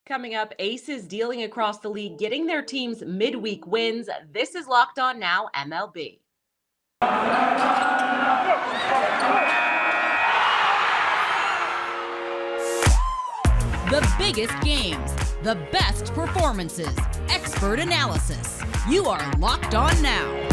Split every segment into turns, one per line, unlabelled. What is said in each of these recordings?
Coming up, aces dealing across the league, getting their teams midweek wins. This is Locked On Now MLB.
The biggest games, the best performances, expert analysis. You are Locked On Now.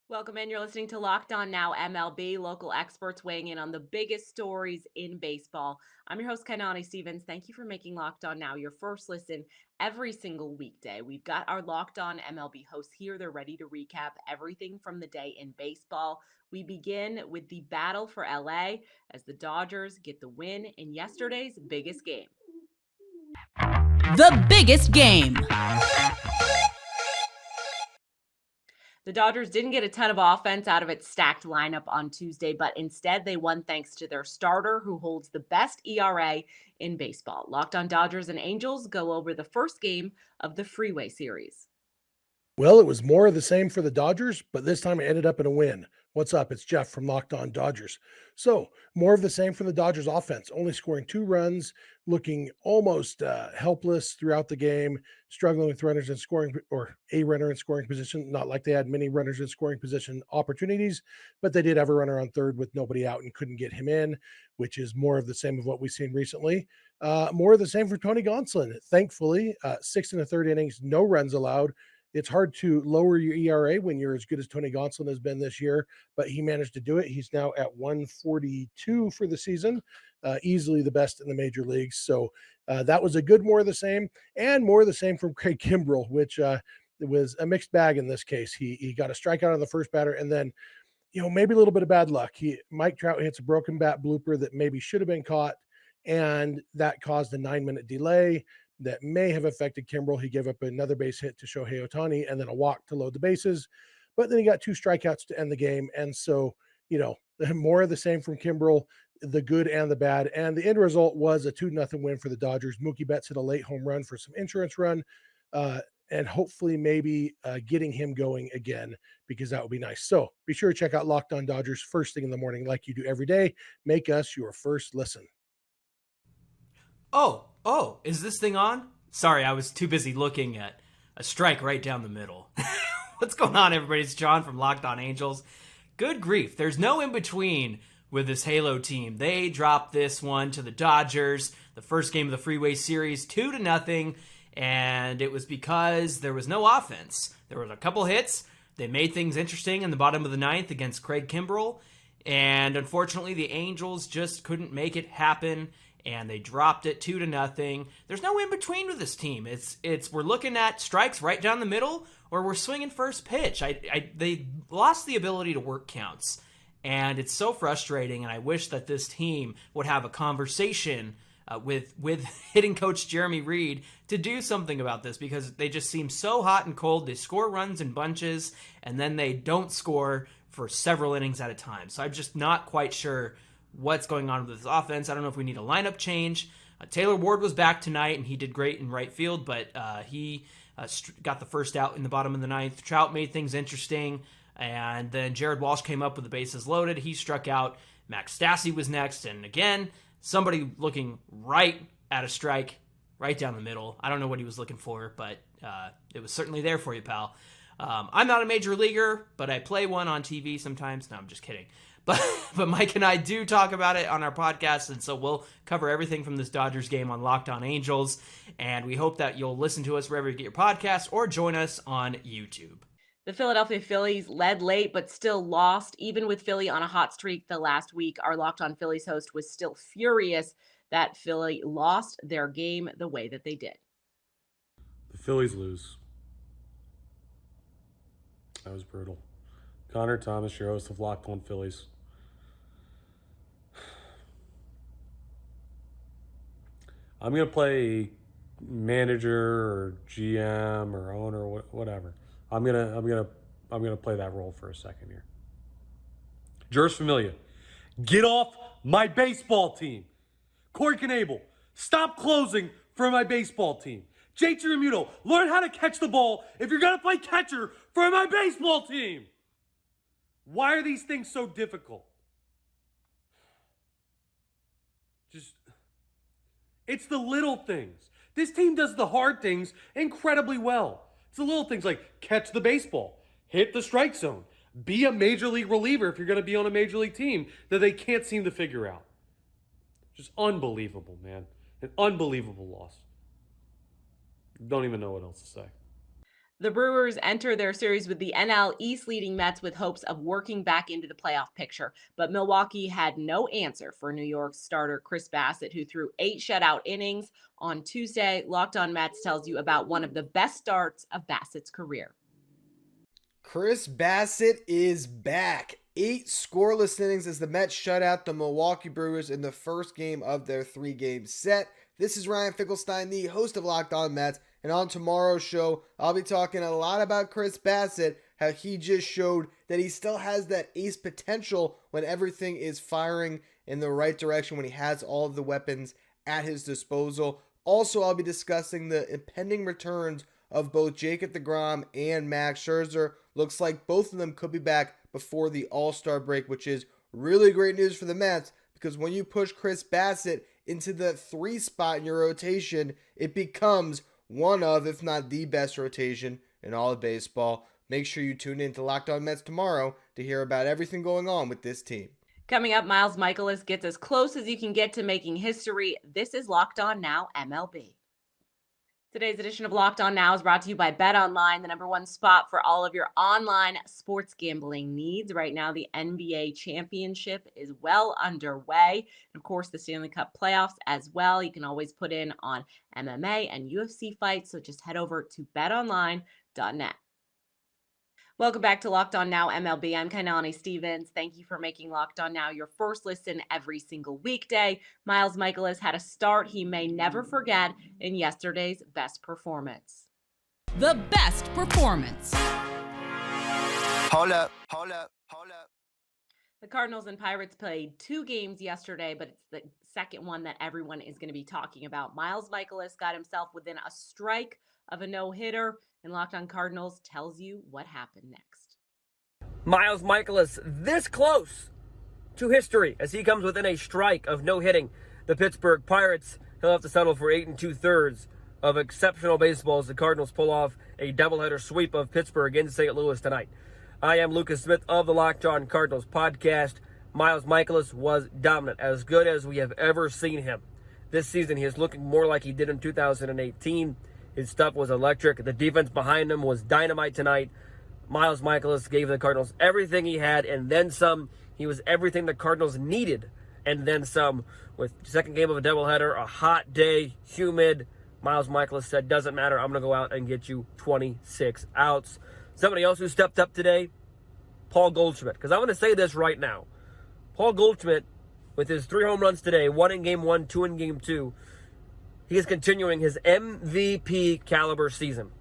Welcome in. You're listening to Locked On Now MLB, local experts weighing in on the biggest stories in baseball. I'm your host, Kainani Stevens. Thank you for making Locked On Now your first listen every single weekday. We've got our Locked On MLB hosts here. They're ready to recap everything from the day in baseball. We begin with the battle for LA as the Dodgers get the win in yesterday's biggest game.
The biggest game.
The Dodgers didn't get a ton of offense out of its stacked lineup on Tuesday, but instead they won thanks to their starter who holds the best ERA in baseball. Locked On Dodgers and Angels go over the first game of the Freeway Series.
Well, it was more of the same for the Dodgers, but this time it ended up in a win. What's up? It's Jeff from Locked On Dodgers. So, more of the same for the Dodgers offense, only scoring 2 runs, looking almost helpless throughout the game, struggling with runners in scoring or a runner in scoring position. Not like they had many runners in scoring position opportunities, but they did have a runner on third with nobody out and couldn't get him in, which is more of the same of what we've seen recently. More of the same for Tony Gonsolin. Thankfully, 6 1/3 innings, no runs allowed. It's hard to lower your ERA when you're as good as Tony Gonsolin has been this year, but he managed to do it. He's now at 142 for the season, easily the best in the major leagues. So that was a good more of the same, and more of the same from Craig Kimbrell, which it was a mixed bag in this case. He got a strikeout on the first batter, and then maybe a little bit of bad luck. Mike Trout hits a broken bat blooper that maybe should have been caught, and that caused a 9-minute delay that may have affected Kimbrell. He gave up another base hit to Shohei Ohtani and then a walk to load the bases. But then he got 2 strikeouts to end the game. And so, more of the same from Kimbrell, the good and the bad. And the end result was a 2-0 win for the Dodgers. Mookie Betts hit a late home run for some insurance run, and hopefully maybe getting him going again, because that would be nice. So be sure to check out Locked On Dodgers first thing in the morning like you do every day. Make us your first listen.
Oh, is this thing on? Sorry, I was too busy looking at a strike right down the middle. What's going on, everybody? It's John from Locked On Angels. Good grief, there's no in-between with this Halo team. They dropped this one to the Dodgers, the first game of the Freeway Series, 2-0, and it was because there was no offense. There was a couple hits. They made things interesting in the bottom of the 9th against Craig Kimbrell, and unfortunately the Angels just couldn't make it happen, and they dropped it 2-0. There's no in between with this team. It's we're looking at strikes right down the middle, or we're swinging first pitch. They lost the ability to work counts, and it's so frustrating. And I wish that this team would have a conversation with hitting coach Jeremy Reed to do something about this, because they just seem so hot and cold. They score runs in bunches, and then they don't score for several innings at a time. So I'm just not quite sure what's going on with this offense. I don't know if we need a lineup change. Taylor Ward was back tonight, and he did great in right field, but he got the first out in the bottom of the 9th. Trout made things interesting, and then Jared Walsh came up with the bases loaded. He struck out. Max Stassi was next, and again, somebody looking right at a strike right down the middle. I don't know what he was looking for, but it was certainly there for you, pal. I'm not a major leaguer, but I play one on TV sometimes. No, I'm just kidding. But Mike and I do talk about it on our podcast, and so we'll cover everything from this Dodgers game on Locked On Angels, and we hope that you'll listen to us wherever you get your podcasts or join us on YouTube.
The Philadelphia Phillies led late but still lost. Even with Philly on a hot streak the last week, our Locked On Phillies host was still furious that Philly lost their game the way that they did.
The Phillies lose. That was brutal. Connor Thomas, your host of Locked On Phillies. I'm going to play manager or GM or owner or whatever. I'm gonna play that role for a second here. Juris Familia, get off my baseball team. Corey Knebel, stop closing for my baseball team. JT Realmuto, learn how to catch the ball if you're gonna play catcher for my baseball team. Why are these things so difficult? It's the little things. This team does the hard things incredibly well. It's the little things like catch the baseball, hit the strike zone, be a major league reliever if you're going to be on a major league team that they can't seem to figure out. Just unbelievable, man. An unbelievable loss. Don't even know what else to say.
The Brewers enter their series with the NL East leading Mets with hopes of working back into the playoff picture. But Milwaukee had no answer for New York's starter Chris Bassitt, who threw 8 shutout innings on Tuesday. Locked On Mets tells you about one of the best starts of Bassitt's career.
Chris Bassitt is back. 8 scoreless innings as the Mets shut out the Milwaukee Brewers in the first game of their 3-game set. This is Ryan Finkelstein, the host of Locked On Mets, and on tomorrow's show, I'll be talking a lot about Chris Bassitt, how he just showed that he still has that ace potential when everything is firing in the right direction, when he has all of the weapons at his disposal. Also, I'll be discussing the impending returns of both Jacob deGrom and Max Scherzer. Looks like both of them could be back before the All-Star break, which is really great news for the Mets, because when you push Chris Bassitt into the 3 spot in your rotation, it becomes one of, if not the best rotation in all of baseball. Make sure you tune in to Locked On Mets tomorrow to hear about everything going on with this team.
Coming up, Miles Mikolas gets as close as you can get to making history. This is Locked On Now MLB. Today's edition of Locked On Now is brought to you by BetOnline, the #1 spot for all of your online sports gambling needs. Right now, the NBA championship is well underway. And of course, the Stanley Cup playoffs as well. You can always put in on MMA and UFC fights, so just head over to betonline.net. Welcome back to Locked On Now MLB. I'm Kainani Stevens. Thank you for making Locked On Now your first listen every single weekday. Miles Mikolas had a start he may never forget in yesterday's best performance.
The best performance.
Hold up.
The Cardinals and Pirates played 2 games yesterday, but it's the second one that everyone is going to be talking about. Miles Mikolas got himself within a strike of a no-hitter, and Locked On Cardinals tells you what happened next.
Miles Mikolas this close to history as he comes within a strike of no-hitting the Pittsburgh Pirates. He'll have to settle for 8 2/3 of exceptional baseball as the Cardinals pull off a doubleheader sweep of Pittsburgh in St. Louis tonight. I am Lucas Smith of the Locked On Cardinals podcast. Miles Mikolas was dominant, as good as we have ever seen him. This season, he is looking more like he did in 2018. His stuff was electric. The defense behind him was dynamite tonight. Miles Mikolas gave the Cardinals everything he had and then some. He was everything the Cardinals needed and then some. With second game of a doubleheader, a hot day, humid, Miles Mikolas said, doesn't matter, I'm going to go out and get you 26 outs. Somebody else who stepped up today, Paul Goldschmidt. Because I'm going to say this right now. Paul Goldschmidt, with his 3 home runs today, 1 in Game 1, 2 in Game 2, he is continuing his MVP caliber season.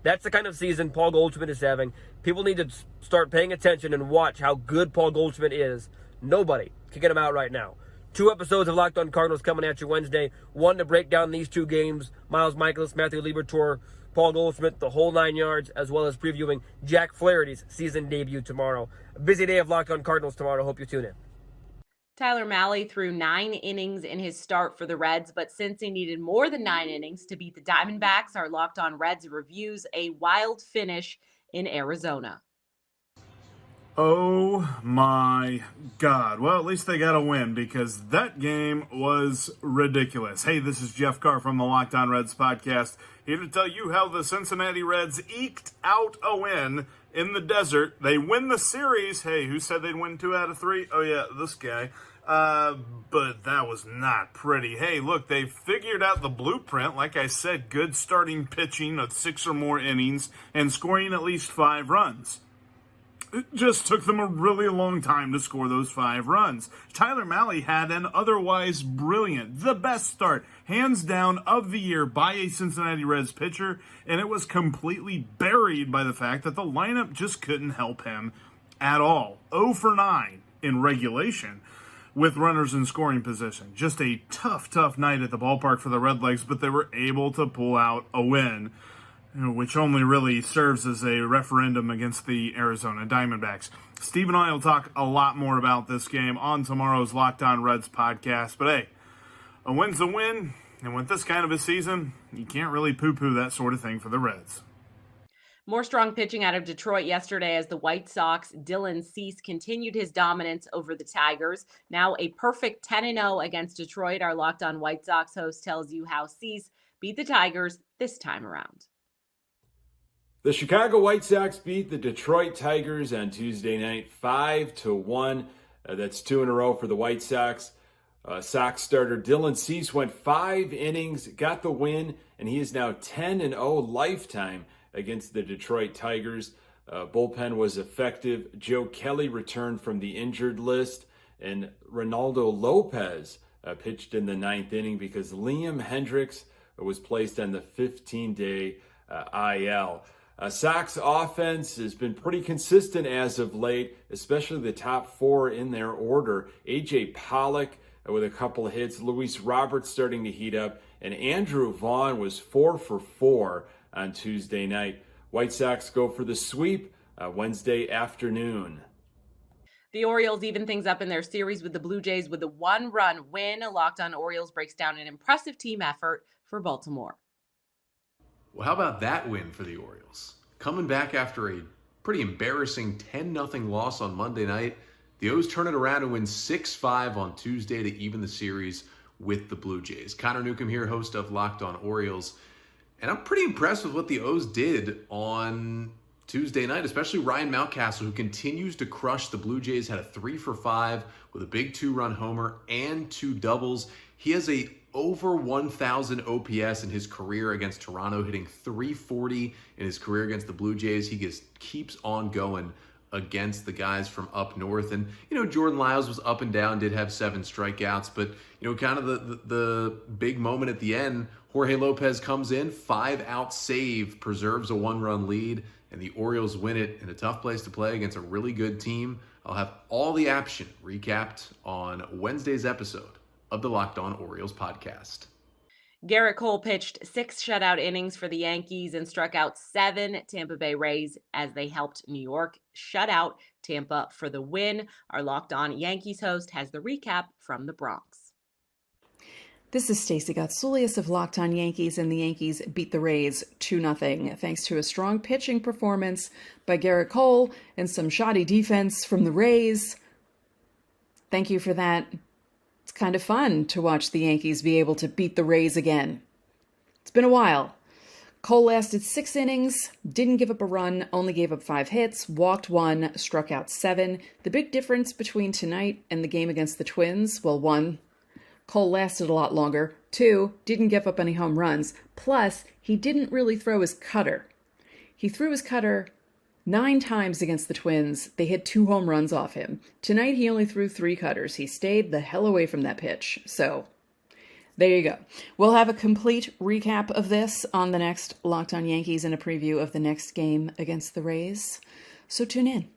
That's the kind of season Paul Goldschmidt is having. People need to start paying attention and watch how good Paul Goldschmidt is. Nobody can get him out right now. 2 episodes of Locked On Cardinals coming at you Wednesday. 1 to break down these 2 games. Miles Mikolas, Matthew Liberatore, Paul Goldschmidt, the whole 9 yards, as well as previewing Jack Flaherty's season debut tomorrow. A busy day of Locked On Cardinals tomorrow. Hope you tune in.
Tyler Mahle threw 9 innings in his start for the Reds, but since he needed more than 9 innings to beat the Diamondbacks, our Locked On Reds reviews a wild finish in Arizona.
Oh my God. Well, at least they got a win because that game was ridiculous. Hey, this is Jeff Carr from the Locked On Reds podcast, here to tell you how the Cincinnati Reds eked out a win in the desert. They win the series. Hey, who said they'd win 2 out of 3? Oh yeah, this guy. But that was not pretty. Hey, look, they figured out the blueprint. Like I said, good starting pitching of 6 or more innings and scoring at least 5 runs. It just took them a really long time to score those 5 runs. Tyler Mahle had an otherwise brilliant, the best start, hands down, of the year by a Cincinnati Reds pitcher, and it was completely buried by the fact that the lineup just couldn't help him at all. 0 for 9 in regulation with runners in scoring position. Just a tough night at the ballpark for the Redlegs, but they were able to pull out a win, which only really serves as a referendum against the Arizona Diamondbacks. Steve and I will talk a lot more about this game on tomorrow's Locked On Reds podcast. But hey, a win's a win, And with this kind of a season, you can't really poo-poo that sort of thing for the Reds.
More strong pitching out of Detroit yesterday as the White Sox, Dylan Cease, continued his dominance over the Tigers. Now a perfect 10-0 against Detroit. Our Locked On White Sox host tells you how Cease beat the Tigers this time around.
The Chicago White Sox beat the Detroit Tigers on Tuesday night 5-1. That's 2 in a row for the White Sox. Sox starter Dylan Cease went 5 innings, got the win, and he is now 10-0 lifetime against the Detroit Tigers. Bullpen was effective. Joe Kelly returned from the injured list, and Ronaldo Lopez pitched in the 9th inning because Liam Hendricks was placed on the 15-day IL. Sox offense has been pretty consistent as of late, especially the top 4 in their order. A.J. Pollock with a couple of hits, Luis Roberts starting to heat up, and Andrew Vaughn was 4 for 4 on Tuesday night. White Sox go for the sweep Wednesday afternoon.
The Orioles even things up in their series with the Blue Jays with a 1-run win. Locked On Orioles breaks down an impressive team effort for Baltimore.
Well, how about that win for the Orioles? Coming back after a pretty embarrassing 10-0 loss on Monday night, the O's turn it around and win 6-5 on Tuesday to even the series with the Blue Jays. Connor Newcomb here, host of Locked On Orioles. And I'm pretty impressed with what the O's did on Tuesday night, especially Ryan Mountcastle, who continues to crush the Blue Jays, had a 3 for 5 with a big 2-run homer and 2 doubles. He has a over 1,000 OPS in his career against Toronto, hitting 340 in his career against the Blue Jays. He just keeps on going against the guys from up north. And, Jordan Lyles was up and down, did have 7 strikeouts, but, kind of the big moment at the end, Jorge Lopez comes in, 5-out save, preserves a 1-run lead, and the Orioles win it in a tough place to play against a really good team. I'll have all the action recapped on Wednesday's episode of the Locked On Orioles podcast.
Garrett Cole pitched 6 shutout innings for the Yankees and struck out 7 Tampa Bay Rays as they helped New York shut out Tampa for the win. Our Locked On Yankees host has the recap from the Bronx.
This is Stacey Gotsoulias of Locked On Yankees, and the Yankees beat the Rays 2-0 thanks to a strong pitching performance by Garrett Cole and some shoddy defense from the Rays. Thank you for that. It's kind of fun to watch the Yankees be able to beat the Rays again. It's been a while. Cole lasted 6 innings, didn't give up a run, only gave up 5 hits, walked 1, struck out 7. The big difference between tonight and the game against the Twins, well, 1, Cole lasted a lot longer. 2, didn't give up any home runs. Plus, he didn't really throw his cutter. He threw his cutter 9 times against the Twins. They hit 2 home runs off him. Tonight, he only threw 3 cutters. He stayed the hell away from that pitch. So, there you go. We'll have a complete recap of this on the next Locked On Yankees and a preview of the next game against the Rays. So tune in.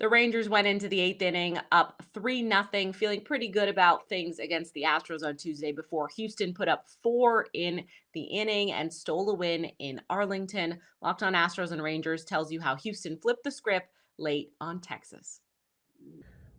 The Rangers went into the 8th inning up 3-0, feeling pretty good about things against the Astros on Tuesday before Houston put up 4 in the inning and stole a win in Arlington. Locked On Astros and Rangers tells you how Houston flipped the script late on Texas.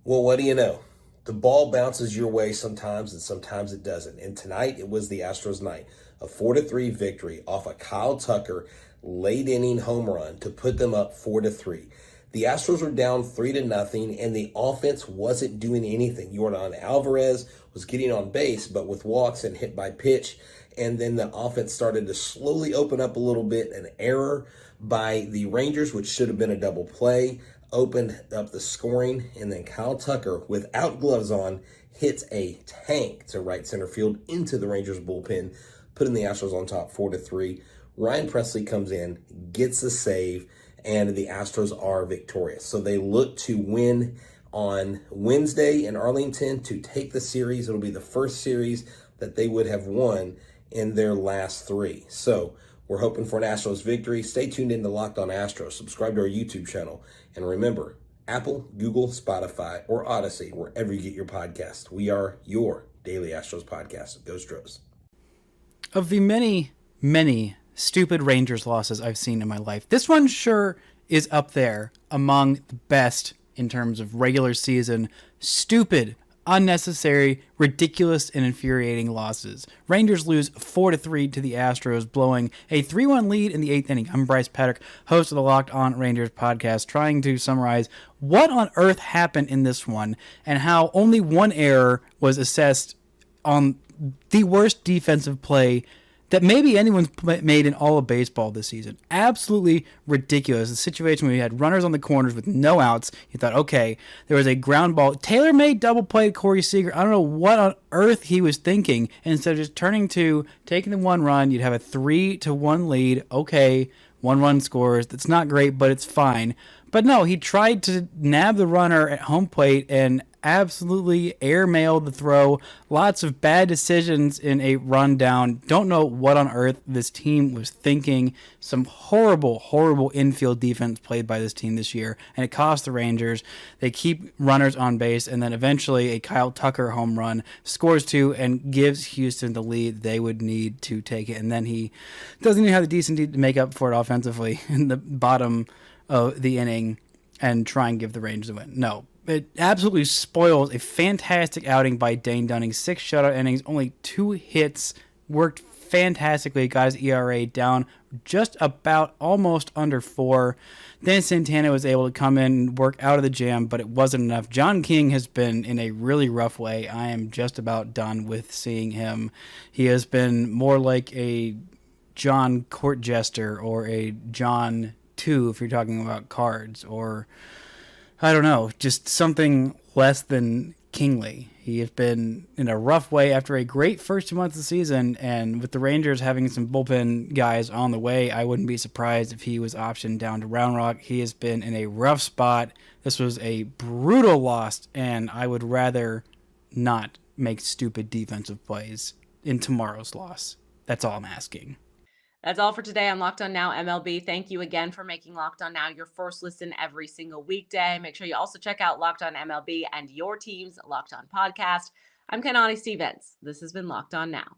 Well, what do you know? The ball bounces your way sometimes and sometimes it doesn't. And tonight it was the Astros' night. A 4-3 victory off a Kyle Tucker late inning home run to put them up 4-3. The Astros were down 3-0, and the offense wasn't doing anything. Yordan Alvarez was getting on base, but with walks and hit by pitch. And then the offense started to slowly open up a little bit. An error by the Rangers, which should have been a double play, opened up the scoring. And then Kyle Tucker, without gloves on, hits a tank to right center field into the Rangers bullpen, putting the Astros on top 4-3. Ryan Presley comes in, gets the save, and the Astros are victorious. So they look to win on Wednesday in Arlington to take the series. It'll be the first series that they would have won in their last 3. So we're hoping for an Astros victory. Stay tuned in to Locked On Astros. Subscribe to our YouTube channel. And remember, Apple, Google, Spotify, or Odyssey, wherever you get your podcast. We are your daily Astros podcast. Go Stros.
Of the many, many stupid Rangers losses I've seen in my life, this one sure is up there among the best in terms of regular season stupid unnecessary, ridiculous, and infuriating losses. Rangers lose 4-3 to the Astros, blowing a 3-1 lead in the 8th inning. I'm Bryce Paddock, host of the Locked On Rangers podcast, trying to summarize what on earth happened in this one and how only one error was assessed on the worst defensive play that maybe anyone's made in all of baseball this season. Absolutely ridiculous. A situation where you had runners on the corners with no outs. You thought, okay, there was a ground ball. Taylor-made double play to Corey Seager. I don't know what on earth he was thinking. And instead of just taking the one run, you'd have a 3-1 lead. Okay, 1 run scores. That's not great, but it's fine. But no, he tried to nab the runner at home plate and absolutely airmailed the throw. Lots of bad decisions in a rundown. Don't know what on earth this team was thinking. Some horrible, horrible infield defense played by this team this year, and it cost the Rangers. They keep runners on base, and then eventually a Kyle Tucker home run scores 2 and gives Houston the lead they would need to take it. And then he doesn't even have the decency to make up for it offensively in the bottom of the inning and try and give the Rangers a win. No. It absolutely spoils a fantastic outing by Dane Dunning. 6 shutout innings, only 2 hits, worked fantastically. Got his ERA down just about almost under 4. Then Santana was able to come in and work out of the jam, but it wasn't enough. John King has been in a really rough way. I am just about done with seeing him. He has been more like a John Court Jester or a John 2 if you're talking about cards, or I don't know, just something less than kingly. He has been in a rough way after a great first 2 months of the season, and with the Rangers having some bullpen guys on the way, I wouldn't be surprised if he was optioned down to Round Rock. He has been in a rough spot. This was a brutal loss, and I would rather not make stupid defensive plays in tomorrow's loss. That's all I'm asking.
That's all for today on Locked On Now MLB. Thank you again for making Locked On Now your first listen every single weekday. Make sure you also check out Locked On MLB and your team's Locked On podcast. I'm Kainani Stevens. This has been Locked On Now.